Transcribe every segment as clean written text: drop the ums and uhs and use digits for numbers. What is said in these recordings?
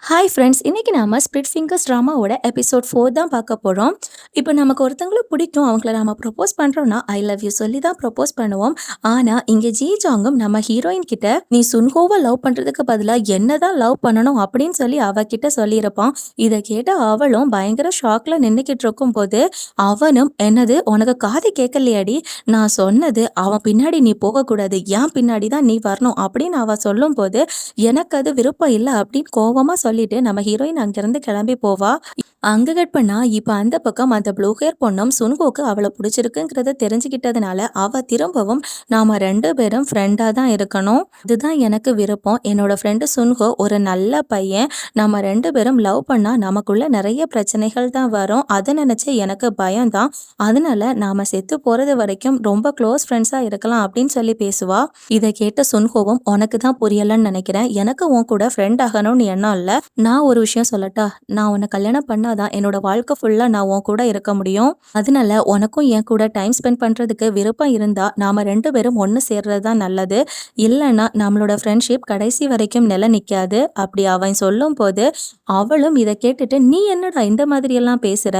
Hi friends, இன்னைக்கு நாம split fingers ட்ராமாவோட episode 4 தான் பார்க்க போறோம். இப்போ நமக்கு ஒருத்தவங்கள பிடிக்கும், அவங்கள நாம ப்ரப்போஸ் பண்றோம்னா, ஐ லவ் யூ சொல்லி தான் ப்ரப்போஸ் பண்ணுவோம். ஆனா, இங்க ஜி ஜாங்கும் நம்ம ஹீரோயின் கிட்ட, "நீ சுன்ஹோவ லவ் பண்றதுக்கு பதிலா என்னதான் லவ் பண்ணணும்" அப்படின்னு சொல்லி அவகிட்ட சொல்லியிருப்பான். இத கேட்ட அவளும் பயங்கர ஷாக்ல நின்னுக்கிட்டு இருக்கும்போது, அவனும், "என்னது உனக்கு காது கேட்கலையாடி? நான் சொன்னது அவன் பின்னாடி நீ போகக்கூடாது. என் பின்னாடி தான் நீ வரணும்" அப்படின்னு அவ சொல்லும்போது, எனக்கு அது விருப்பம் இல்ல அப்படின்னு கோவமா சொல்லிட்டு நம்ம ஹீரோயின் அங்கிருந்து கிளம்பி போவா. அங்க கட் பண்ணா இப்ப அந்த பக்கம் அந்த ப்ளூ ஹேர் பொண்ணும் சுன்ஹோக்கு அவள பிடிச்சிருக்குங்கிறத தெரிஞ்சுக்கிட்டதுனால அவ திரும்பவும், "நாம 2 பேரும் ஃப்ரெண்டா தான் இருக்கணும். இதுதான் எனக்கு விருப்பம். என்னோட ஃப்ரெண்டு சுன்ஹோ ஒரு நல்ல பையன். நம்ம 2 பேரும் லவ் பண்ணா நமக்குள்ள நிறைய பிரச்சனைகள் தான் வரும். அத நினைச்சு எனக்கு பயம் தான். அதனால நாம செத்து போறது வரைக்கும் ரொம்ப க்ளோஸ் ஃப்ரெண்ட்ஸா இருக்கலாம்" அப்படின்னு சொல்லி பேசுவா. இத கேட்ட சுன்ஹோவும், "உனக்கு தான் புரியலன்னு நினைக்கிறேன். எனக்கு உன் கூட ஃப்ரெண்ட் ஆகணும்னு எண்ணம் இல்ல. நான் ஒரு விஷயம் சொல்லட்டா? நான் உன்னை கல்யாணம் பண்ணாதான் என்னோட வாழ்க்கை ஃபுல்லா நான் உன் கூட இருக்க முடியும். அதனால உனக்கும் என் கூட டைம் ஸ்பெண்ட் பண்றதுக்கு விருப்பம் இருந்தா நாம 2 பேரும் ஒண்ணு சேர்றது தான் நல்லது. இல்லைன்னா நம்மளோட ஃப்ரெண்ட்ஷிப் கடைசி வரைக்கும் நிலை நிக்காது" அப்படி அவன் சொல்லும்போது, அவளும் இதை கேட்டுட்டு, "நீ என்னடா இந்த மாதிரி எல்லாம் பேசுற?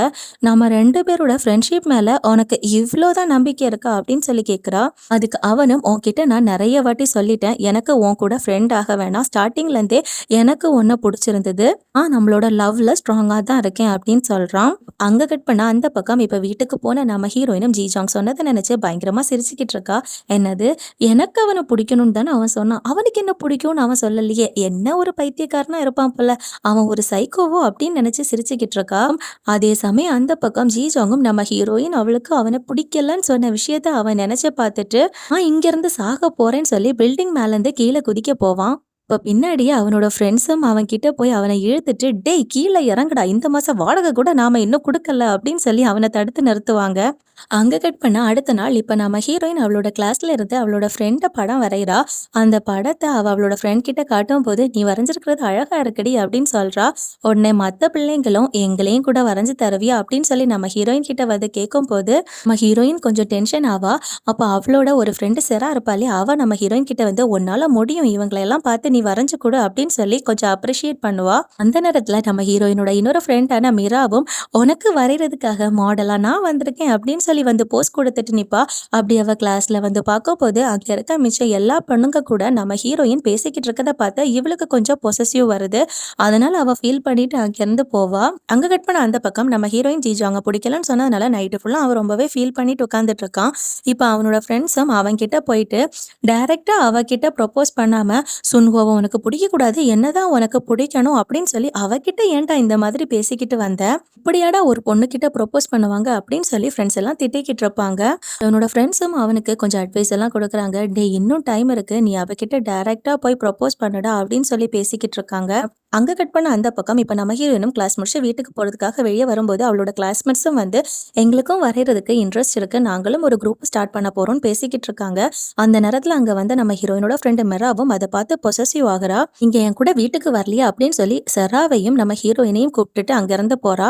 நம்ம 2 பேரோட ஃப்ரெண்ட்ஷிப் மேல உனக்கு இவ்வளோதான் நம்பிக்கை இருக்கா?" அப்படின்னு சொல்லி கேட்குறா. அதுக்கு அவனும், "உன்கிட்ட நான் நிறைய வாட்டி சொல்லிட்டேன், எனக்கு உன் கூட ஃப்ரெண்ட் ஆக வேணாம். ஸ்டார்டிங்ல இருந்தே எனக்கு உன்னை பிடிச்சிருந்தது. நம்மளோட லவ்ல ஸ்ட்ராங்கா தான் இருக்கேன்" அப்படின்னு சொல்றான். அங்க கட் பண்ணா அந்த பக்கம் இப்ப வீட்டுக்கு போன நம்ம ஹீரோயினும் ஜிஜாங் சொன்னதை நினைச்சு பயங்கரமா சிரிச்சுக்கிட்டு இருக்கா. "என்னது, எனக்கு அவனை பிடிக்கணும்னு தானே அவன் சொன்னான். அவனுக்கு என்ன பிடிக்கும்னு அவன் சொல்லலையே. என்ன ஒரு பைத்தியக்காரனா இருப்பான் போல. அவன் ஒரு சைக்கோவோ" அப்படின்னு நினைச்சு சிரிச்சுக்கிட்டு இருக்கா. அதே சமயம் அந்த பக்கம் ஜிஜாங்கும் நம்ம ஹீரோயின் அவளுக்கு அவனை பிடிக்கலன்னு சொன்ன விஷயத்த அவன் நினைச்சு பார்த்துட்டு, இங்க இருந்து சாக போறேன்னு சொல்லி பில்டிங் மேல இருந்து கீழே குதிக்க போவான். இப்ப பின்னாடியே அவனோட ஃப்ரெண்ட்ஸும் அவன் கிட்ட போய் அவனை இழுத்துட்டு, "டேய் கீழே இறங்குடா, இந்த மாசம் வாடகை கூட நாம இன்னும் கொடுக்கல" அப்படின்னு சொல்லி அவனை தடுத்து நிறுத்துவாங்க. அங்க கட் பண்ணா அடுத்த நாள் இப்ப நம்ம ஹீரோயின் அவளோட கிளாஸ்ல இருந்து அவளோட ஃப்ரெண்ட படம் வரைகிறா. அந்த படத்தை அவளோட ஃப்ரெண்ட் கிட்ட காட்டும் போது, "நீ வரைஞ்சிருக்கிறது அழகா இருக்குடி" அப்படின்னு சொல்றா. உடனே மத்த பிள்ளைங்களும், "எங்களையும் கூட வரைஞ்சு தருவியா" அப்படின்னு சொல்லி நம்ம ஹீரோயின் கிட்ட வந்து கேட்கும் போது, நம்ம ஹீரோயின் கொஞ்சம் டென்ஷன் ஆவா. அப்ப அவளோட ஒரு ஃப்ரெண்டு செரா இருப்பாளே, அவ நம்ம ஹீரோயின் கிட்ட வந்து, "உன்னால முடியும், இவங்களை எல்லாம் பார்த்து நீ வரைஞ்சு கொடு" அப்படின்னு சொல்லி கொஞ்சம் அப்ரிஷியேட் பண்ணுவா. அந்த நேரத்துல நம்ம ஹீரோயினோட இன்னொரு ஃப்ரெண்டான மிராவும், "உனக்கு வரைகிறதுக்காக மாடலா நான் வந்திருக்கேன்" அப்படின்னு சொல்லி வந்து போஸ் கொடுத்துட்டு நிப்பா. அப்படி அவ கிளாஸ்ல வந்து பார்க்கும்போது அங்க இருக்க மிச்சம் எல்லா பொண்ணுங்க கூட நம்ம ஹீரோயின் பேசிக்கிட்டு இருக்கத பார்த்து இவளுக்கு கொஞ்சம் பொசசிவ் வருது. அதனால அவ ஃபீல் பண்ணிட்டு அங்கிருந்து போவா. அங்க கட் பண்ண அந்த பக்கம் நம்ம ஹீரோயின் ஜிஜாங்க பிடிக்கலன்னு சொன்னதுனால நைட்டு ஃபுல்லா அவன் ரொம்பவே ஃபீல் பண்ணிட்டு உட்காந்துட்டு இருக்கான். இப்ப அவனோட ஃப்ரெண்ட்ஸும் அவன் கிட்ட போயிட்டு டைரக்டா அவகிட்ட ப்ரொபோஸ் பண்ணாம, "சுன்ஹோவை உனக்கு பிடிக்க கூடாது, என்னதான் உனக்கு பிடிக்கணும்" அப்படின்னு சொல்லி அவகிட்ட ஏன்டா இந்த மாதிரி பேசிக்கிட்டு வந்த? இப்படியாடா ஒரு பொண்ணு கிட்ட ப்ரொபோஸ் பண்ணுவாங்க அப்படின்னு சொல்லி ஃப்ரெண்ட்ஸ் எல்லாம் திட்டிக்கிட்டு இருப்பாங்க. அவனோட ஃப்ரெண்ட்ஸும் அவனுக்கு கொஞ்சம் அட்வைஸ் எல்லாம் கொடுக்குறாங்க. "டேய் இன்னும் டைம் இருக்கு, நீ அவகிட்ட டைரக்டா போய் ப்ரொபோஸ் பண்ணுடா" அப்படின்னு சொல்லி பேசிக்கிட்டு இருக்காங்க. அங்க கட் பண்ண அந்த பக்கம் இப்ப நம்ம ஹீரோயினும் கிளாஸ் முடிச்சு வீட்டுக்கு போறதுக்காக வெளியே வரும்போது அவளோட கிளாஸ்மேட்ஸும் வந்து, "எங்களுக்கும் வரைகிறதுக்கு இன்ட்ரெஸ்ட் இருக்கு, நாங்களும் ஒரு குரூப் ஸ்டார்ட் பண்ண போறோம்னு" பேசிக்கிட்டு இருக்காங்க. அந்த நேரத்துல அங்க வந்து நம்ம ஹீரோயினோட ஃப்ரெண்டு மெராவும் அதை பார்த்து பொசசிவ் ஆகுறா. "இங்க என் கூட வீட்டுக்கு வரலையா" அப்படின்னு சொல்லி செராவையும் நம்ம ஹீரோயினையும் கூப்பிட்டுட்டு அங்கிருந்து போறா.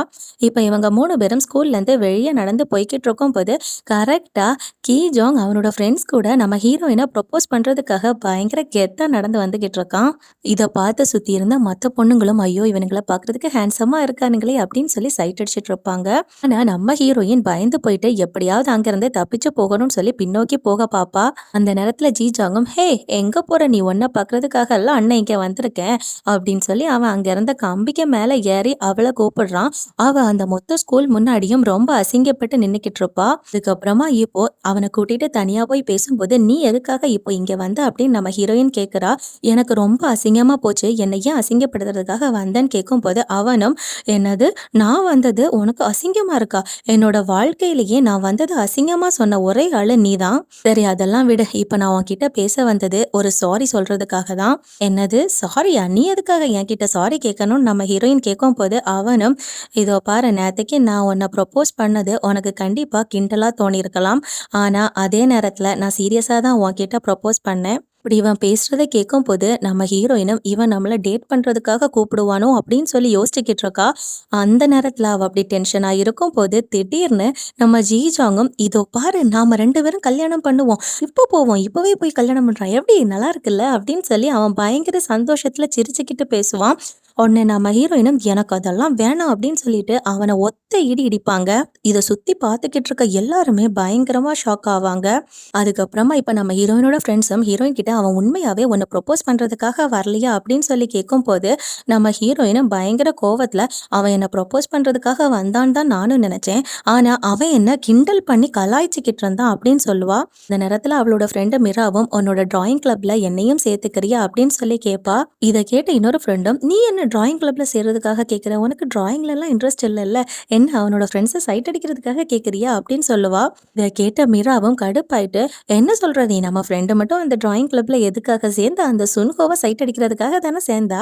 இப்ப இவங்க 3 பேரும் ஸ்கூல்ல இருந்து வெளியே நடந்து போய்கிட்டு இருக்கும் போது கரெக்டா கீ ஜாங் அவனோட ஃப்ரெண்ட்ஸ் கூட நம்ம ஹீரோயினை ப்ரொபோஸ் பண்றதுக்காக பயங்கர கெத்தா நடந்து வந்துகிட்டு இருக்கான். இதை பார்த்து சுத்தி இருந்த மத்த பொண்ணுங்களும், "ஐயோ இவனுங்களை பாக்குறதுக்கு ஹேண்ட்ஸமா இருக்கானுங்களே" அப்படின்னு சொல்லி சைட் அடிச்சிட்டு இருப்பாங்க. ஆனா நம்ம ஹீரோயின் பயந்து போயிட்டு எப்படியாவது அங்கிருந்து தப்பிச்சு போகணும்னு சொல்லி பின்னோக்கி போக பாப்பா. அந்த நேரத்துல ஜிஜாங்கும், "ஹே எங்க போற நீ? உன்னை பாக்குறதுக்காக எல்லாம் அண்ணன் இங்க வந்திருக்கேன்" அப்படின்னு சொல்லி அவன் அங்க இருந்த கம்பிக்கு மேல ஏறி அவளை கூப்பிடுறான். அவ அந்த மொத்த ஸ்கூல் முன்னாடியும் ரொம்ப அசிங்கப்பட்டு நின்னுக்கிட்டு இருப்பா. அதுக்கப்புறமா இப்போ அவனை கூட்டிட்டு தனியா போய் பேசும்போது, "நீ எதுக்காக இப்போ இங்க வந்த?" அப்படின்னு நம்ம ஹீரோயின் கேக்குறா. "எனக்கு ரொம்ப அசிங்கமா போச்சு, என்னை ஏன் அசிங்கப்படுத்துறதுக்காக வந்தேன்னு" கேட்கும் போது அவனும், "என்னது, நான் வந்தது உனக்கு அசிங்கமா இருக்கா? என்னோட வாழ்க்கையிலேயே நான் வந்தது அசிங்கமா சொன்ன ஒரே ஆளு நீதான். சரி அதெல்லாம் விடு, இப்ப நான் உன்கிட்ட பேச வந்தது ஒரு சாரி சொல்றதுக்காக தான்." "என்னது சாரியா? நீ எதுக்காக என்கிட்ட சாரி கேட்கணும்னு" நம்ம ஹீரோயின் கேட்கும் போது அவனும், "இதோ பாரு, நேத்தைக்கு நான் உன்னை ப்ரொபோஸ் பண்ணது உனக்கு கண்டிப்பா கிண்டலா தோணியிருக்கலாம். ஆனா அதே நேரத்துல நான் சீரியஸா தான் உன்கிட்ட ப்ரொபோஸ் பண்ணேன்." இப்படி இவன் பேசுறதை கேட்கும் போது நம்ம ஹீரோயினும், இவன் நம்மள டேட் பண்றதுக்காக கூப்பிடுவானோ அப்படின்னு சொல்லி யோசிச்சுக்கிட்டு இருக்கா. அந்த நேரத்துல அவ அப்படி டென்ஷனா இருக்கும் போது திடீர்னு நம்ம ஜிஜாங்கும், "இதோ பாரு, நாம 2 பேரும் கல்யாணம் பண்ணுவோம், இப்போ போவோம், இப்பவே போய் கல்யாணம் பண்றான், எப்படி நல்லா இருக்குல்ல" அப்படின்னு சொல்லி அவன் பயங்கர சந்தோஷத்துல சிரிச்சுக்கிட்டு பேசுவான். உடனே நம்ம ஹீரோயினும் எனக்கு அதெல்லாம் வேணாம் அப்படின்னு சொல்லிட்டு அவனை ஒத்த இடி இடிப்பாங்க. இதை சுத்தி பார்த்துக்கிட்டு இருக்க எல்லாருமே பயங்கரமா ஷாக் ஆவாங்க. அதுக்கப்புறமா இப்ப நம்ம ஹீரோயினோட ஃப்ரெண்ட்ஸும் ஹீரோயின் கிட்ட அவன் உண்மையாவே உன்னை ப்ரொபோஸ் பண்றதுக்காக வரலையா அப்படின்னு சொல்லி கேட்கும்போது நம்ம ஹீரோயினும் பயங்கர கோவத்துல அவன் என்ன ப்ரொபோஸ் பண்றதுக்காக வந்தான்னு தான் நானும் நினைச்சேன். ஆனா அவன் என்ன கிண்டல் பண்ணி கலாய்ச்சிக்கிட்டு இருந்தான் அப்படின்னு சொல்லுவா. இந்த நேரத்துல அவளோட ஃப்ரெண்டு மிராவும் உன்னோட டிராயிங் கிளப்ல என்னையும் சேர்த்துக்கிறியா அப்படின்னு சொல்லி கேட்பா. இதை கேட்ட இன்னொரு ஃப்ரெண்டும் நீ என்ன டிராயிங் கிளப்ல சேர்றதுக்காக கேட்குற, உனக்கு டிராயிங்ல எல்லாம் இன்ட்ரெஸ்ட் இல்லைல்ல, என்ன அவனோட ஃப்ரெண்ட்ஸை சைட் அடிக்கிறதுக்காக கேட்குறியா அப்படின்னு சொல்லுவா. இதை கேட்ட மீராவும் கடுப்பாயிட்டு என்ன சொல்ற நீ, நம்ம ஃப்ரெண்டு மட்டும் அந்த டிராயிங் கிளப்ல எதுக்காக சேர்ந்தா, அந்த சுன்ஹோவை சைட் அடிக்கிறதுக்காக தானே சேர்ந்தா,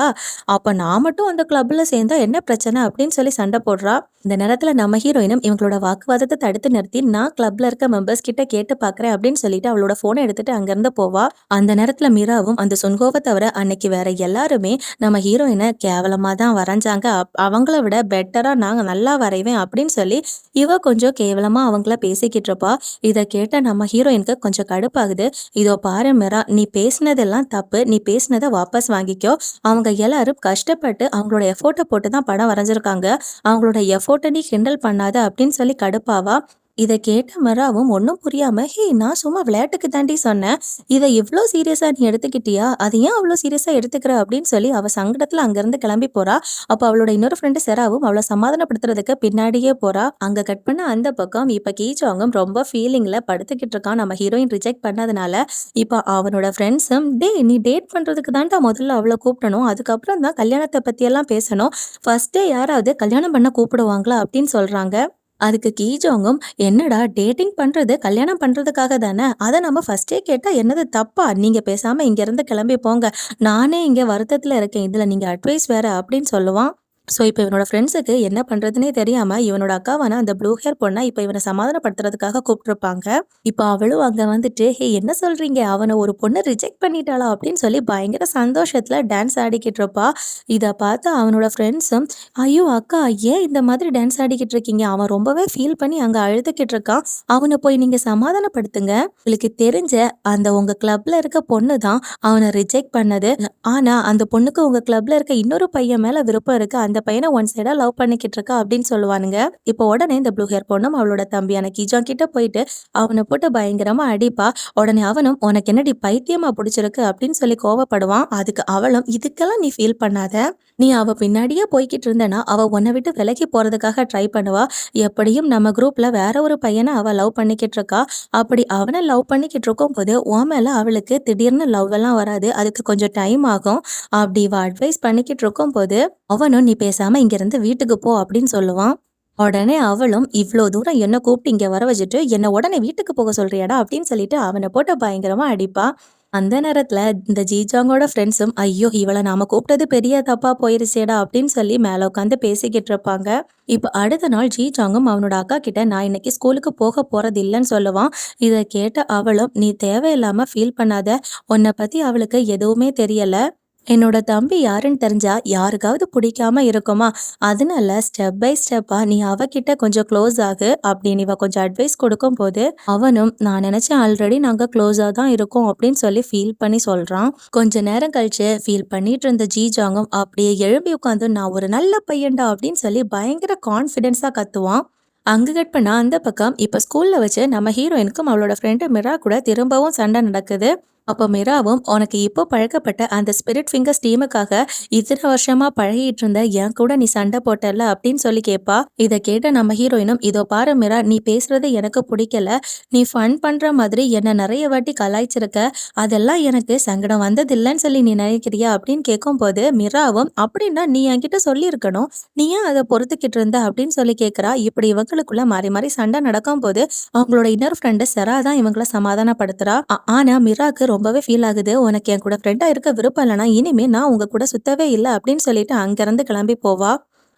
அப்ப நான் மட்டும் அந்த கிளப்ல சேர்ந்தா என்ன பிரச்சனை அப்படின்னு சொல்லி சண்டை போடுறா. இந்த நேரத்துல நம்ம ஹீரோயினும் இவங்களோட வாக்குவாதத்தை தடுத்து நிறுத்தி நான் கிளப்ல இருக்க மெம்பர்ஸ் கிட்ட கேட்டு பாக்குறேன் அப்படின்னு சொல்லிட்டு அவளோட போனை எடுத்துட்டு அங்கிருந்து போவா. அந்த நேரத்துல மீராவும் அந்த சுன்ஹோவை தவிர அன்னைக்கு வேற எல்லாருமே நம்ம ஹீரோயினை கேவலமா தான் வரைஞ்சாங்க, அவங்கள விட பெட்டரா நாங்க நல்லா வரைவேன் அப்படின்னு சொல்லி இவ கொஞ்சம் கேவலமா அவங்கள பேசிக்கிட்டு இருப்பா. இதை கேட்ட நம்ம ஹீரோயினுக்கு கொஞ்சம் கடுப்பாகுது. இதோ பாரு மீரா, நீ பேசினதெல்லாம் தப்பு, நீ பேசினதை வாபஸ் வாங்கிக்கோ. அவங்க எல்லாரும் கஷ்டப்பட்டு அவங்களோட எஃபோர்ட்டை போட்டு தான் படம் வரைஞ்சிருக்காங்க, அவங்களோட எஃபோர்ட்டை நீ கிண்டல் பண்ணாத அப்படின்னு சொல்லி கடுப்பாவா. இதை கேட்ட மிராவும் ஒன்றும் புரியாம ஹே நான் சும்மா விளையாட்டுக்கு தாண்டி சொன்னேன், இதை இவ்வளோ சீரியஸா நீ எடுத்துக்கிட்டியா, அதை ஏன் அவ்வளோ சீரியஸா எடுத்துக்கிற அப்படின்னு சொல்லி அவ சங்கடத்துல அங்கிருந்து கிளம்பி போறா. அப்போ அவளோட இன்னொரு ஃப்ரெண்டு செராவும் அவளை சமாதானப்படுத்துறதுக்கு பின்னாடியே போறா. அங்க கட் பண்ண அந்த பக்கம் இப்ப கீச்சாங்கும் ரொம்ப ஃபீலிங்ல படுத்துக்கிட்டு இருக்கான். நம்ம ஹீரோயின் ரிஜெக்ட் பண்ணதுனால இப்ப அவனோட ஃப்ரெண்ட்ஸும் டே நீ டேட் பண்றதுக்கு தான்டா முதல்ல அவளை கூப்பிடணும், அதுக்கப்புறம் தான் கல்யாணத்தை பத்தி எல்லாம் பேசணும், ஃபர்ஸ்ட் டே யாராவது கல்யாணம் பண்ண கூப்பிடுவாங்களா அப்படின்னு சொல்றாங்க. அதுக்கு கீஜோங்கும் என்னடா டேட்டிங் பண்றது கல்யாணம் பண்றதுக்காக தானே, அதை நம்ம ஃபர்ஸ்டே கேட்டா என்னது தப்பா, நீங்க பேசாம இங்க இருந்து கிளம்பி போங்க, நானே இங்க வருத்தத்துல இருக்கேன், இதுல நீங்க அட்வைஸ் வேற அப்படின்னு சொல்லுவான். ஸோ இப்போ இவனோட ஃப்ரெண்ட்ஸுக்கு என்ன பண்ணுறதுனே தெரியாமல் இவனோட அக்காவான அந்த ப்ளூ ஹேர் பொண்ணை இப்போ இவனை சமாதானப்படுத்துறதுக்காக கூப்பிட்டுருப்பாங்க. இப்போ அவளும் அங்கே வந்துட்டு ஹே என்ன சொல்கிறீங்க, அவனை ஒரு பொண்ணு ரிஜெக்ட் பண்ணிட்டாளா அப்படின்னு சொல்லி பயங்கர சந்தோஷத்தில் டான்ஸ் ஆடிக்கிட்டு இருப்பா. இதை பார்த்து அவனோட ஃப்ரெண்ட்ஸும் ஐயோ அக்கா ஏன் இந்த மாதிரி டான்ஸ் ஆடிக்கிட்டு இருக்கீங்க, அவன் ரொம்பவே ஃபீல் பண்ணி அங்கே அழுதுகிட்டு இருக்கான், அவனை போய் நீங்கள் சமாதானப்படுத்துங்க, உங்களுக்கு தெரிஞ்ச அந்த உங்கள் கிளப்பில் இருக்க பொண்ணு தான் அவனை ரிஜெக்ட் பண்ணது, ஆனால் அந்த பொண்ணுக்கு உங்கள் கிளப்பில் இருக்க இன்னொரு பையன் மேலே விருப்பம் இருக்குது, அந்த பையனை ஒன் சைடா லவ் பண்ணிக்கிட்டு இருக்கா அப்படின்னு சொல்லுவானுங்க. இப்போ உடனே இந்த ப்ளூ ஹேர் பொண்ணும் அவளோட தம்பியான கீஜாங் கிட்ட போயிட்டு அவனை போட்டு பயங்கரமா அடிப்பா. உடனே அவனும் உனக்கு என்னடி பைத்தியமா பிடிச்சிருக்கு அப்படின்னு சொல்லி கோவப்படுவான். அதுக்கு அவளும் இதுக்கெல்லாம் நீ ஃபீல் பண்ணாத, நீ அவ பின்னாடியே போய்கிட்டு இருந்தனா அவ உன்னை விட்டு விலகி போறதுக்காக ட்ரை பண்ணுவா, எப்படியும் நம்ம குரூப்ல வேற ஒரு பையனை அவ லவ் பண்ணிக்கிட்டு இருக்கா, அப்படி அவனை லவ் பண்ணிக்கிட்டு இருக்கும் போது உன் மேல அவளுக்கு திடீர்னு லவ் எல்லாம் வராது, அதுக்கு கொஞ்சம் டைம் ஆகும், அப்படி இவ அட்வைஸ் பண்ணிக்கிட்டு இருக்கும் போது அவனும் நீ பேசாம இங்கிருந்து வீட்டுக்கு போ அப்படின்னு சொல்லுவான். உடனே அவளும் இவ்வளோ தூரம் என்ன கூப்பிட்டு இங்க வர வச்சுட்டு என்ன உடனே வீட்டுக்கு போக சொல்றியாடா அப்படின்னு சொல்லிட்டு அவனை போட்டு பயங்கரமா அடிப்பா. அந்த நேரத்துல இந்த ஜீஜாங்கோட ஃப்ரெண்ட்ஸும் ஐயோ இவளை நாம கூப்பிட்டது பெரிய தப்பா போயிருச்சேடா அப்படின்னு சொல்லி மேல உட்காந்து பேசிக்கிட்டு இருப்பாங்க. இப்ப அடுத்த நாள் ஜீஜாங்கும் அவனோட அக்கா கிட்ட நான் இன்னைக்கு ஸ்கூலுக்கு போக போறது இல்லைன்னு சொல்லுவான். இதை கேட்ட அவளும் நீ தேவையில்லாம ஃபீல் பண்ணாத, உன்னை பத்தி அவளுக்கு எதுவுமே தெரியல, என்னோட தம்பி யாருன்னு தெரிஞ்சா யாருக்காவது பிடிக்காம இருக்குமா, அதனால ஸ்டெப் பை ஸ்டெப்பா நீ அவகிட்ட கொஞ்சம் க்ளோஸ் ஆகு அப்படின்னு இவ கொஞ்சம் அட்வைஸ் கொடுக்கும் போது அவனும் நான் நினைச்சேன் ஆல்ரெடி நாங்க க்ளோஸா தான் இருக்கோம் அப்படின்னு சொல்லி ஃபீல் பண்ணி சொல்றான். கொஞ்ச நேரம் கழிச்சு ஃபீல் பண்ணிட்டு இருந்த ஜீஜாங்கும் அப்படியே எழுப்பி உட்காந்து நான் ஒரு நல்ல பையன்டா அப்படின்னு சொல்லி பயங்கர கான்ஃபிடென்ஸா கத்துவான். அங்க கட் பண்ணா அந்த பக்கம் இப்ப ஸ்கூல்ல வச்சு நம்ம ஹீரோயினுக்கும் அவளோட ஃப்ரெண்டு மிரா கூட திரும்பவும் சண்டை நடக்குது. அப்போ மிராவும் உனக்கு இப்போ பழக்கப்பட்ட அந்த ஸ்பிரிட் ஃபிங்கர்ஸ் டீமுக்காக இத்தனை வருஷமா பழகிட்டு இருந்த என் கூட நீ சண்டை போட்டல அப்படின்னு சொல்லி கேட்பா. இதை கேட்ட நம்ம ஹீரோயினும் இதோ பாரு மிரா, நீ பேசுறது எனக்கு பிடிக்கல, நீ ஃபன் பண்ற மாதிரி என்ன நிறைய வாட்டி கலாய்ச்சிருக்க, அதெல்லாம் எனக்கு சங்கடம் வந்ததில்லைன்னு சொல்லி நீ நினைக்கிறியா அப்படின்னு கேட்கும் போது மிராவும் அப்படின்னா நீ என்கிட்ட சொல்லியிருக்கணும், நீ ஏன் அதை பொறுத்துக்கிட்டு இருந்த அப்படின்னு சொல்லி கேட்குறா. இப்படி இவங்களுக்குள்ள மாறி மாறி சண்டை நடக்கும் போது அவங்களோட இன்னொரு ஃப்ரெண்டு செரா தான் இவங்களை சமாதானப்படுத்துறா. ஆனா மிராக்கு ரொம்பவே ஃபீல் ஆகுது, உனக்கு என் கூட ஃப்ரெண்டா இருக்க விருப்பம் இல்லைனா இனிமே நான் உங்க கூட சுத்தவே இல்லை அப்படின்னு சொல்லிட்டு அங்கிருந்து கிளம்பி போவா.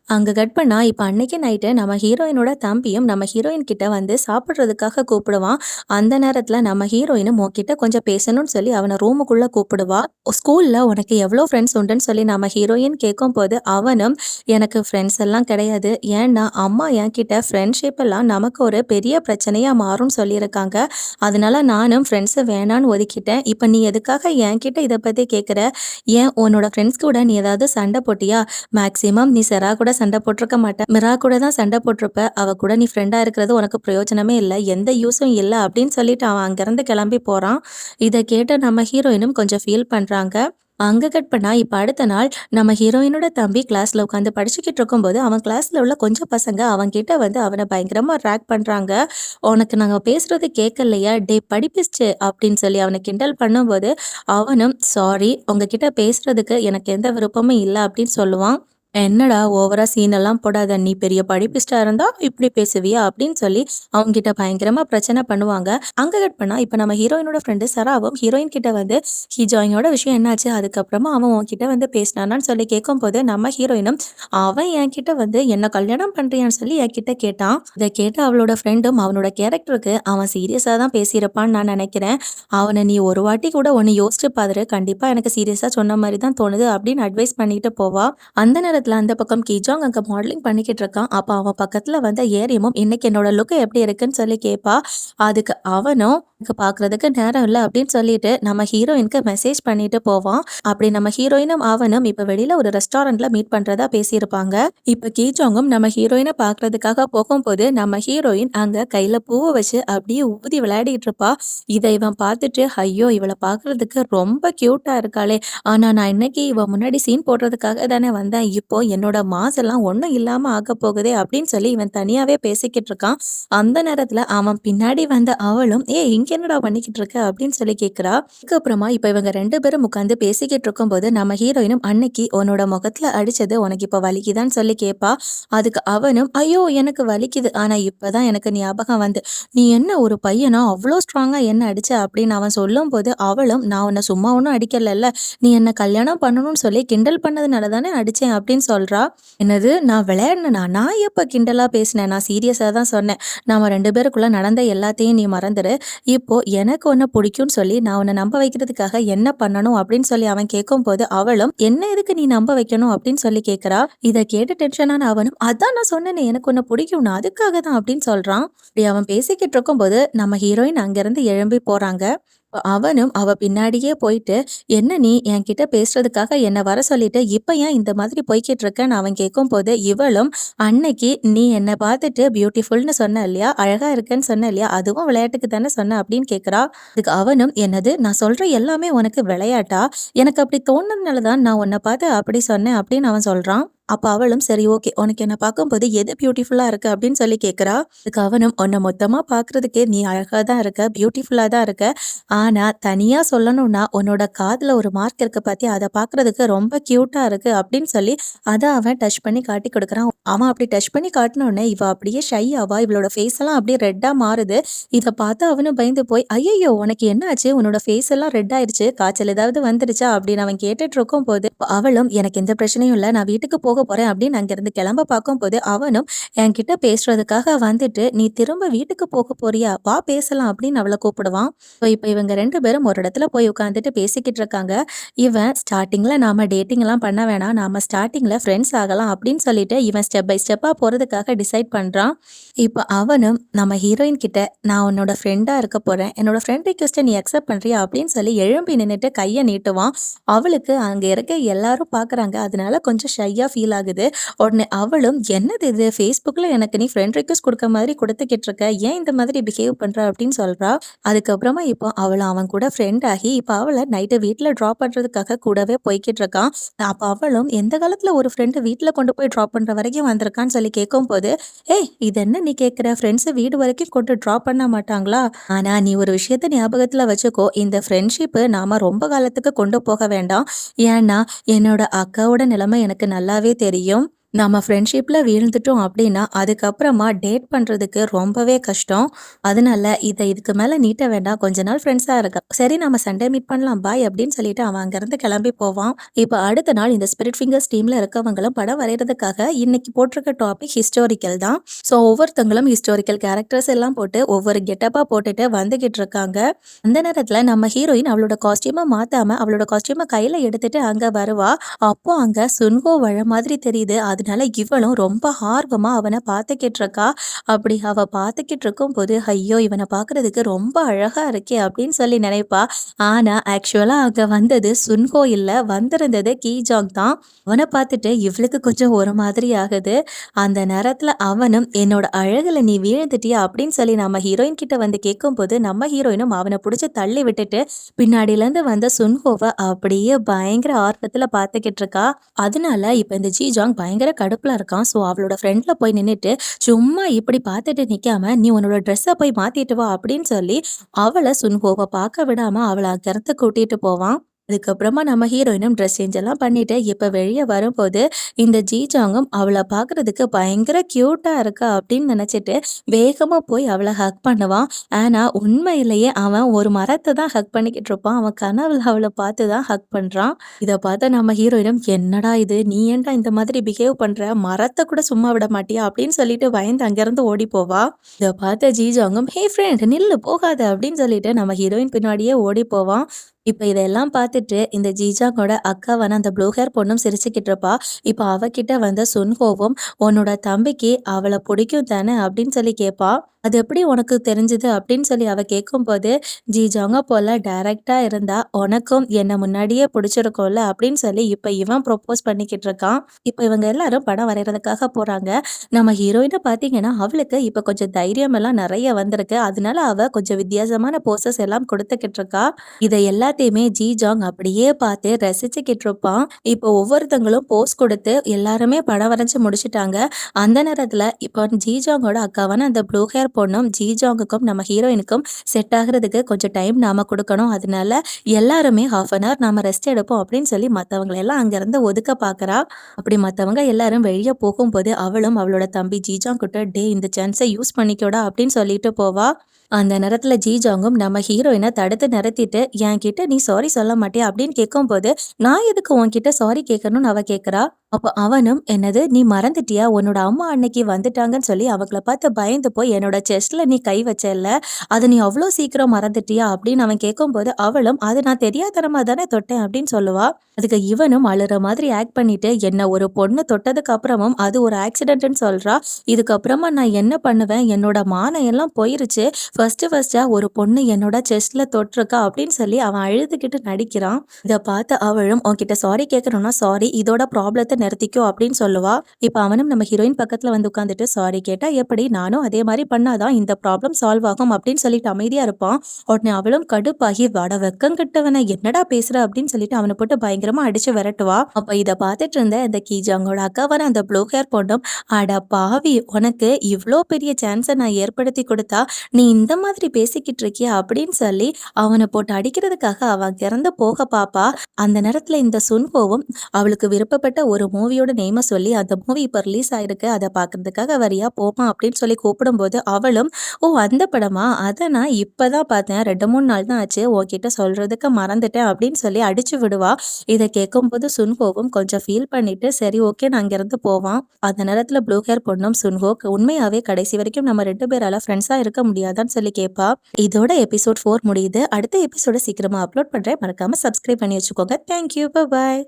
அங்க கட் பண்ணா, இப்ப அன்னைக்கு நைட்டு நம்ம ஹீரோயினோட தம்பியும் நம்ம ஹீரோயின் கிட்ட வந்து சாப்பிடுறதுக்காக கூப்பிடுவான். அந்த நேரத்துல நம்ம ஹீரோயினும் உன்கிட்ட கொஞ்சம் பேசணும்னு சொல்லி அவன ரூமுக்குள்ள கூப்பிடுவா. ஸ்கூல்ல உனக்கு எவ்ளோ ஃப்ரெண்ட்ஸ் உண்டுன்னு சொல்லி நம்ம ஹீரோயின் கேட்கும்போது, அவனும் எனக்கு ஃப்ரெண்ட்ஸ் எல்லாம் கிடையாது. ஏன்னா அம்மா என்கிட்ட ஃப்ரெண்ட்ஷிப் எல்லாம் நமக்கு ஒரு பெரிய பிரச்சனையா மாறும்னு சொல்லியிருக்காங்க. அதனால நானும் ஃப்ரெண்ட்ஸ வேணான்னு ஒதுக்கிட்டேன். இப்ப நீ எதுக்காக என்கிட்ட இத பத்தி கேட்குற? ஏன் உன்னோட ஃப்ரெண்ட்ஸ் கூட நீ ஏதாவது சண்டை போட்டியா? மேக்ஸிமம் நீ செரா கூட சண்டை போட்டிருக்க மாட்ட. மிரா கூட தான் சண்டை போட்டிருப்ப. அவ கூட நீ ஃப்ரெண்டா இருக்கிறது உனக்கு பிரயோஜனமே இல்ல. எந்த யூஸும் இல்ல அப்படின்னு சொல்லிட்டு அவன் அங்கிருந்து கிளம்பி போறான். இத கேட்ட நம்ம ஹீரோயினும் கொஞ்சம் ஃபீல் பண்றாங்க. அங்க கட் பண்ணா, இப்ப அடுத்த நாள் நம்ம ஹீரோயினோட தம்பி கிளாஸ்ல உட்காந்து படிச்சுக்கிட்டு இருக்கும்போது, அவன் கிளாஸ்ல உள்ள கொஞ்சம் பசங்க அவன்கிட்ட வந்து அவன பயங்கரமா ரேக் பண்றாங்க. "உனக்கு நாங்க பேசுறது கேட்கலையா? டேய் படிப்பிஸ்ட்டு" அப்படின்னு சொல்லி அவன கிண்டல் பண்ணும்போது, அவனும் "சாரி, உங்ககிட்ட பேசுறதுக்கு எனக்கு எந்த விருப்பமும் இல்ல" அப்படின்னு சொல்லுவான். "என்னடா ஓவரா சீன் எல்லாம் போடாத. நீ பெரிய படிப்பிஸ்ட்டா இருந்தா இப்படி பேசுவியா?" அப்படின்னு சொல்லி அவன்கிட்ட பயங்கரமா பிரச்சனை பண்ணுவாங்க. அங்க கட் பண்ணா, இப்ப நம்ம ஹீரோயினோட ஃப்ரெண்டு சராவும் ஹீரோயின் கிட்ட வந்து ஹிஜாயினோட விஷயம் என்னாச்சு? அதுக்கப்புறமா அவன் உன்கிட்ட வந்து பேசினானான்னு சொல்லி கேட்கும்போது, நம்ம ஹீரோயினும் அவன் என்கிட்ட வந்து என்ன கல்யாணம் பண்றியான்னு சொல்லி என்கிட்ட கேட்டான். இத கேட்டு அவளோட ஃப்ரெண்டும் அவனோட கேரக்டருக்கு அவன் சீரியஸா தான் பேசியிருப்பான்னு நான் நினைக்கிறேன். அவன நீ ஒரு வாட்டி கூட ஒண்ணு யோசிச்சு பாரு. கண்டிப்பா எனக்கு சீரியஸா சொன்ன மாரி தான் தோணுது அப்படின்னு அட்வைஸ் பண்ணிட்டு போவா. அந்த நேரத்துல அந்த பக்கம் கிஜாங் அங்க மாடலிங் பண்ணிக்கிட்டு இருக்கான். அப்ப அவன் பக்கத்துல வந்த ஏரியமும் இன்னைக்கு என்னோட லுக் எப்படி இருக்குன்னு சொல்லி கேட்பா. அதுக்கு அவனும் எனக்கு பாக்குறதுக்கு நேரம் இல்ல அப்படின்னு சொல்லிட்டு நம்ம ஹீரோயினுக்கு மெசேஜ் பண்ணிட்டு போவான். அப்படி நம்ம ஹீரோயினும் அவனும் இப்ப வெளியில ஒரு ரெஸ்டாரண்ட்ல மீட் பண்றதா பேசியிருப்பாங்க. இப்ப கீஜாங்கும் நம்ம ஹீரோயினை பாக்குறதுக்காக போகும்போது நம்ம ஹீரோயின் அங்க கையில பூவை வச்சு அப்படியே ஊதி விளையாடிட்டு இருப்பா. இதை இவன் பார்த்துட்டு, ஐயோ இவளை பாக்குறதுக்கு ரொம்ப கியூட்டா இருக்காளே, ஆனா நான் இன்னைக்கு இவ முன்னாடி சீன் போடுறதுக்காக தானே வந்தேன். இப்போ என்னோட மாஸ் எல்லாம் ஒண்ணும் இல்லாம ஆகப் போகுதே அப்படின்னு சொல்லி இவன் தனியாவே பேசிக்கிட்டு இருக்கான். அந்த நேரத்துல அவன் பின்னாடி வந்த அவளும், "ஏய் இங்க என்னடா பண்ணிக்கிட்டு இருக்க?" அப்படின்னு சொல்லி கேக்குறா. அதுக்கப்புறமா இப்ப இவங்க 2 பேரும் உட்கார்ந்து பேசிக்கிட்டு இருக்கும்போது நம்ம ஹீரோயினும், "அன்னைக்கு உன்னோட முகத்துல அடிச்சது உனக்கு இப்ப வலிக்குதான்னு?" சொல்லி கேட்பா. அதுக்கு அவனும், "ஐயோ எனக்கு வலிக்குது. ஆனா இப்பதான் எனக்கு ஞாபகம் வந்து, நீ என்ன ஒரு பையனா அவ்ளோ ஸ்ட்ராங்கா என்ன அடிச்ச?" அப்படின்னு அவன் சொல்லும்போது அவளும், "நான் உன்னை சும்மா ஒண்ணும் அடிக்கலல்ல. நீ என்ன கல்யாணம் பண்ணணும்னு சொல்லி கிண்டல் பண்ணதுனால தானே அடிச்சேன்" அப்படின்னு சொல்றா. "என்னது நான் விளையாடுனேனா? நான் எப்ப கிண்டலா பேசினேன்? நான் சீரியஸா தான் சொன்னேன். நாம 2 பேருக்குள்ள நடந்த எல்லாத்தையும் நீ மறந்துடு. இப்போ எனக்கு உன்ன பிடிக்கும்னு சொல்லி நான் உன்ன நம்ப வைக்கிறதுக்காக என்ன பண்ணணும்?" அப்படின்னு சொல்லி அவன் கேட்கும்போது அவளும், "என்ன எதுக்கு நீ நம்ப வைக்கணும்?" அப்படின்னு சொல்லி கேட்கிறா. இத கேட்டு டென்ஷனான அவனும், "அதான் நான் சொன்னேனே எனக்கு உன்ன பிடிக்கும்னு, அதுக்காக தான்" அப்படின்னு சொல்றான். இப்படி அவன் பேசிக்கிட்டு இருக்கும்போது நம்ம ஹீரோயின் அங்கிருந்து எழும்பி போறாங்க. அவனும் அவ பின்னாடியே போயிட்டு, "என்ன நீ என்கிட்ட பேசுறதுக்காக என்ன வர சொல்லிட்டு, இப்ப ஏன் இந்த மாதிரி போய்க்கிட்டு இருக்கன்னு?" அவன் கேட்கும்போது, இவளும், "அன்னைக்கு நீ என்ன பார்த்துட்டு பியூட்டிஃபுல்னு சொன்ன இல்லையா? அழகா இருக்கன்னு சொன்ன இல்லையா? அதுவும் விளையாட்டுக்கு தானே சொன்ன" அப்படின்னு கேட்கிறா. அதுக்கு அவனும், "என்னது நான் சொல்ற எல்லாமே உனக்கு விளையாட்டா? எனக்கு அப்படி தோணுனதுனால தான் நான் உன்ன பார்த்து அப்படி சொன்னேன்" அப்படின்னு அவன் சொல்றான். அப்ப அவளும், "சரி ஓகே. உனக்கு என்ன பார்க்கும்போது எது பியூட்டிஃபுல்லா இருக்கு?" அப்படின்னு சொல்லி கேட்கிறா. அதுக்கு அவனும், "உன்ன மொத்தமா பார்க்கறதுக்கே நீ அழகா தான் இருக்க. பியூட்டிஃபுல்லா தான் இருக்க. ஆனா, தனியா சொல்லணும்னா, உன்னோட காதுல ஒரு மார்க் இருக்கு பாத்தியா? அத பார்க்கறதுக்கு ரொம்ப கியூட்டா இருக்கு" அப்படின்னு சொல்லி அத அவன் டச் பண்ணி காட்டிக் குடுக்குறான். அவன் அப்படி டச் பண்ணி காட்டுனோனே, இவ அப்படியே ஷை ஆவா. இவளோட ஃபேஸ் எல்லாம் அப்படியே ரெட்டா மாறுது. இத பார்த்து அவனும் பயந்து போய், "ஐயய்யோ! உனக்கு என்ன ஆச்சு? உன்னோட ஃபேஸ் எல்லாம் ரெட் ஆயிருச்சு. காய்ச்சல் ஏதாவது வந்துருச்சா?" அப்படின்னு அவன் கேட்டுட்டு இருக்கும்போது, அவளும், "எனக்கு எந்த பிரச்சனையும் இல்ல. நான் வீட்டுக்கு போக போறேன்" அப்படின்னு அங்கிருந்து கிளம்ப பார்க்கும்போது, அவனும் என்கிட்ட பேசுறதுக்காக வந்துட்டு, "நீ திரும்ப வீட்டுக்கு போக போறியா? வா பேசலாம்" அப்படின்னு அவள கூப்பிடுவான். இப்ப இவங்க 2 பேரும் ஒரு இடத்துல போய் உட்காந்துட்டு பேசிக்கிட்டு இருக்காங்க. இவன் ஸ்டார்ட்டிங்ல நாம டேட்டிங்லாம் பண்ண வேணாம். நாம ஸ்டார்ட்டிங்ல ஃப்ரெண்ட்ஸ் ஆகலாம் அப்படின்னு சொல்லிட்டு இவன் ஸ்டெப் பை ஸ்டெப்பா போறதுக்காக டிசைட் பண்றான். இப்ப அவனும் நம்ம ஹீரோயின் கிட்ட, "நான் உன்னோட ஃப்ரெண்டா இருக்க போறேன். என்னோட ஃப்ரெண்ட் ரிக்வெஸ்ட்ட நீ அக்செப்ட் பண்றியா?" அப்படின்னு சொல்லி எழும்பி நின்னுட்டு கைய நீட்டுவான். அவளுக்கு அங்க இருக்க எல்லாரும் பார்க்குறாங்க. அதனால கொஞ்சம் ஷையா ஃபீல் ஆகுது. உடனே அவளும், "என்னது இது? Facebookல எனக்கு நீ ஃப்ரெண்ட் ரிக்வெஸ்ட் குடுக்க மாதிரி குடுத்துக்கிட்டு இருக்க. ஏன் இந்த மாதிரி பிஹேவ் பண்ற?" அப்படின்னு சொல்றா. அதுக்கப்புறமா இப்போ அவளும் அவன் கூட ஃப்ரெண்ட் ஆகி, இப்ப அவள நைட்டு வீட்ல ட்ராப் பண்றதுக்காக கூடவே போய்க்கிட்டு இருக்கான். அப்ப அவளும், "எந்த காலத்துல ஒரு ஃப்ரெண்ட் வீட்ல கொண்டு போய் ட்ராப் பண்ற வரைக்கும் வந்திருக்கான்னு" சொல்லி கேட்கும்போது, "ஏய் இது என்ன நீ கேட்கிற? ஃப்ரெண்ட்ஸ வீடு வரைக்கும் கொண்டு ட்ராப் பண்ண மாட்டாங்களா? ஆனா நீ ஒரு விஷயத்த ஞாபகத்துல வச்சுக்கோ. இந்த ஃப்ரெண்ட்ஷிப் நாம ரொம்ப காலத்துக்கு கொண்டு போக வேண்டாம். ஏன்னா என்னோட அக்காவோட நிலைமை எனக்கு நல்லாவே தெரியும். நம்ம ஃப்ரெண்ட்ஷிப்ல வீழ்ந்துட்டோம் அப்படின்னா, அதுக்கப்புறமா டேட் பண்றதுக்கு ரொம்பவே கஷ்டம். அதனால இதுக்கு மேல நீட்ட வேண்டாம். கொஞ்ச நாள் ஃப்ரெண்ட்ஸா இருக்க. சரி நம்ம சண்டே மீட் பண்ணலாம். பாய் அப்படின்னு சொல்லிட்டு அவன் அங்கருந்து கிளம்பி போவான். இப்ப அடுத்த நாள் இந்த ஸ்பிரிட் ஃபிங்கர்ஸ் டீம்ல இருக்கவங்களும் படம் வரையறதுக்காக இன்னைக்கு போட்டிருக்க டாபிக் ஹிஸ்டாரிக்கல் தான். ஸோ ஒவ்வொருத்தவங்களும் ஹிஸ்டாரிக்கல் கேரக்டர்ஸ் எல்லாம் போட்டு ஒவ்வொரு கெட்டப்பா போட்டுட்டு வந்துகிட்டு இருக்காங்க. அந்த நேரத்துல நம்ம ஹீரோயின் அவளோட காஸ்டியூம மாத்தாம அவளோட காஸ்டியூம கையில எடுத்துட்டு அங்க வருவா. அப்போ அங்க சுன்ஹோ வர மாதிரி தெரியுது. அதனால இவளும் ரொம்ப ஆர்வமா அவன பார்த்துக்கிட்டு இருக்கா. அப்படி அவ பார்த்துக்கிட்டு இருக்கும்போது, ஐயோ! இவன பார்க்கறதுக்கு ரொம்ப அழகா இருக்கே அப்படின்னு சொல்லி நினைப்பா. ஆனா ஆக்சுவலா அங்க வந்தது சுன்ஹோ இல்ல. வந்திருந்தது கீஜாங் தான். அவன பார்த்துட்டு இவளுக்கு கொஞ்சம் ஒரு மாதிரி ஆகுது. அந்த நேரத்துல அவனும் என்னோட அழகுல நீ வீழ்ந்துட்டியா அப்படின்னு சொல்லி நம்ம ஹீரோயின் கிட்ட வந்து கேட்கும்போது, நம்ம ஹீரோயினும் அவன புடிச்சு தள்ளி விட்டுட்டு பின்னாடிலேருந்து வந்த சுன்ஹோவ அப்படியே பயங்கர ஆர்வத்துல பார்த்துக்கிட்டு இருக்கா. அதனால இப்ப இந்த ஜிஜாங் பயங்கர கடுப்புல இருக்கான். ஸோ அவளோட ஃப்ரெண்ட்ல போய் நின்னுட்டு, சும்மா இப்படி பார்த்துட்டு நிக்காம, "நீ உன்னோட ட்ரெஸ்ஸ போய் மாத்திட்டு வா" அப்படின்னு சொல்லி அவள சுன்ஹோவ பார்க்க விடாம அவள அங்கருந்து கூட்டிட்டு போவான். அதுக்கப்புறமா நம்ம ஹீரோயினும் ட்ரெஸ் சேஞ்ச் எல்லாம் பண்ணிட்டு இப்ப வெளிய வரும்போது, இந்த ஜிஜாங்கும் அவள பார்க்கறதுக்கு பயங்கர கியூட்டா இருக்கா அப்படின்னு நினைச்சிட்டு வேகமா போய் அவள ஹக் பண்ணுவான். ஆனா உண்மையிலேயே அவன் ஒரு மரத்த தான் ஹக் பண்ணிக்கிட்டு இருப்பான். அவன் கனவுல அவள பார்த்து தான் ஹக் பண்றான். இத பார்த்த நம்ம ஹீரோயினும், "என்னடா இது! நீ ஏன்டா இந்த மாதிரி பிஹேவ் பண்ற? மரத்த கூட சும்மா விட மாட்டியா?" அப்படின்னு சொல்லிட்டு பயந்து அங்கிருந்து ஓடி போவா. இத பார்த்த ஜிஜாங்கும், "ஹே ஃப்ரெண்ட் நில்லு போகாத" அப்படின்னு சொல்லிட்டு நம்ம ஹீரோயின் பின்னாடியே ஓடி போவான். இப்ப இதெல்லாம் பார்த்துட்டு இந்த ஜிஜாங்கோட அக்காவான அந்த ப்ளூ ஹேர் பொண்ணும் சிரிச்சுக்கிட்டு இருப்பா. இப்ப அவகிட்ட வந்த சுன்ஹோவும், "உன்னோட தம்பிக்கு அவள பிடிக்கும் தானே?" அப்படின்னு சொல்லி கேட்பா. "அது எப்படி உனக்கு தெரிஞ்சது?" அப்படின்னு சொல்லி அவ கேட்கும்போது, "ஜிஜாங்க போல டைரக்ட்டா இருந்தா உனக்கும் என்ன முன்னாடியே பிடிச்சிருக்கும்ல" அப்படின்னு சொல்லி இப்ப இவன் ப்ரொப்போஸ் பண்ணிக்கிட்டு இருக்கான். இப்ப இவங்க எல்லாரும் படம் வரையறதுக்காக போறாங்க. நம்ம ஹீரோயின பார்த்தீங்கன்னா, அவளுக்கு இப்ப கொஞ்சம் தைரியம் எல்லாம் நெறைய வந்திருக்கு. அதனால அவ கொஞ்சம் வித்தியாசமான போஸஸ் எல்லாம் கொடுத்துக்கிட்டு இருக்கா. இத எல்லாத்தையுமே ஜிஜாங் அப்படியே பார்த்து ரசிச்சுக்கிட்டு இருப்பான். இப்போ ஒவ்வொருத்தங்களும் போஸ் கொடுத்து எல்லாருமே படம் வரைஞ்சு முடிச்சுட்டாங்க. அந்த நேரத்துல இப்போ ஜிஜாங்கோட அக்காவான அந்த ப்ளூ ஹேர் பொண்ணும் ஜிஜாங்குக்கும் நம்ம ஹீரோயினுக்கும் செட் ஆகுறதுக்கு கொஞ்சம் டைம் நாம கொடுக்கணும். அதனால எல்லாருமே 1/2 அன் ஹவர் நாம ரெஸ்ட் எடுப்போம் அப்படின்னு சொல்லி மத்தவங்கள எல்லாம் அங்கிருந்து ஒதுக்க பார்க்கறா. அப்படி மத்தவங்க எல்லாரும் வெளிய போகும்போது அவளும் அவளோட தம்பி ஜிஜாங் கிட்ட, "டேய் இந்த சான்ஸ யூஸ் பண்ணிக்கோடா" அப்படின்னு சொல்லிட்டு போவா. அந்த நேரத்துல ஜிஜாங்கும் நம்ம ஹீரோயின தடுத்து நிறுத்திட்டு, "என்கிட்ட நீ சாரி சொல்ல மாட்டியா?" அப்படின்னு கேட்கும்போது, "நான் எதுக்கு உன்கிட்ட சாரி கேட்கணும்னு" அவ கேட்கறா. அப்ப அவனும், "என்னது நீ மறந்துட்டியா? உன்னோட அம்மா அன்னைக்கு வந்துட்டாங்கன்னு சொல்லி அவங்கள பார்த்து பயந்து போய் என்னோட செஸ்ட்ல நீ கை வச்சல்ல, அத நீ அவ்ளோ சீக்கிரம் மறந்துட்டியா?" அப்படின்னு அவன் கேட்கும்போது, அவளும், "அது நான் தெரியாத்தனமா தானே தொட்டேன்" அப்படின்னு சொல்லுவா. அதுக்கு இவனும் அழுற மாதிரி ஆக்ட் பண்ணிட்டு, "என்ன ஒரு பொண்ணு தொட்டதுக்கு அப்புறமும் அது ஒரு ஆக்சிடென்ட்ன்னு சொல்றா. இதுக்கப்புறமா நான் என்ன பண்ணுவேன்? என்னோட மானம் எல்லாம் போயிருச்சு. ஃபர்ஸ்ட்டா ஒரு பொண்ணு என்னோட செஸ்ட்ல தொட்டிருக்கா" அப்படின்னு சொல்லி அவன் அழுதுகிட்டு நடிக்கிறான். இத பார்த்து அவளும், "உன்கிட்ட சாரி கேட்கணும்னா சாரி. இதோட ப்ராப்ளத்த நிறுத்திக்கோ" அப்படின்னு சொல்லுவா. இப்ப அவனும் நம்ம ஹீரோயின் பக்கத்துல வந்து உட்கார்ந்துட்டு, "சாரி கேட்டா எப்படி? நானும் அதே மாரி பண்ணா தான் இந்த ப்ராப்ளம் சால்வ் ஆகும்" அப்படின்னு சொல்லிட்டு அமைதியா இருப்பான். உடனே அவளும் கடுப்பாகி, "அட வெக்கம் கெட்டவனே என்னடா பேசுற?" அப்படின்னு சொல்லிட்டு அவன போட்டு பயங்கரமா அடிச்சு விரட்டுவா. அப்ப இத பார்த்துட்டு இருந்த இந்த கீஜாங்கோட அக்காவான அந்த ப்ளூ ஹேர் பொண்ணும், "அட பாவி! உனக்கு இவ்ளோ பெரிய சான்ஸ நான் ஏற்படுத்தி கொடுத்தா, நீ இந்த மாதிரி பேசிக்கிட்டு இருக்கியா?" அப்படின்னு சொல்லி அவன போட்டு அடிக்கிறதுக்காக அவ அங்கிருந்து போக பாப்பா. அந்த நேரத்துல இந்த சுன்ஹோவும் அவளுக்கு விருப்பப்பட்ட ஒரு மூவியோட நேம சொல்லி, "அந்த மூவி இப்ப ரிலீஸ் ஆயிருக்கு. அத பார்க்கறதுக்காக வரியா? போமா" அப்படின்னு சொல்லி கூப்பிடும்போது அவளும், "ஓ அந்த படமா? அத நான் இப்ப தான் பார்த்தேன். 2, 3 நாள் தான் ஆச்சு. உன்கிட்ட சொல்றதுக்கு மறந்துட்டேன்" அப்படின்னு சொல்லி அடிச்சு விடுவா. இத கேட்கும்போது சுன்ஹோவும் கொஞ்சம் ஃபீல் பண்ணிட்டு, சரி ஓகேன்னு அங்கிருந்து போவான். அந்த நேரத்துல ப்ளூ ஹேர் பொண்ணும் சுன்ஹோ, "உண்மையாவே கடைசி வரைக்கும் நம்ம 2 பேரால ஃப்ரெண்ட்ஸா இருக்க முடியாதான்னு" சொல்லி கேட்பா. இதோட எபிசோட் 4 முடியுது. அடுத்த எபிசோட சீக்கிரமா அப்லோட் பண்றேன். மறக்காம சப்ஸ்கிரைப் பண்ணி வச்சுக்கோங்க. Thank you. பாய்.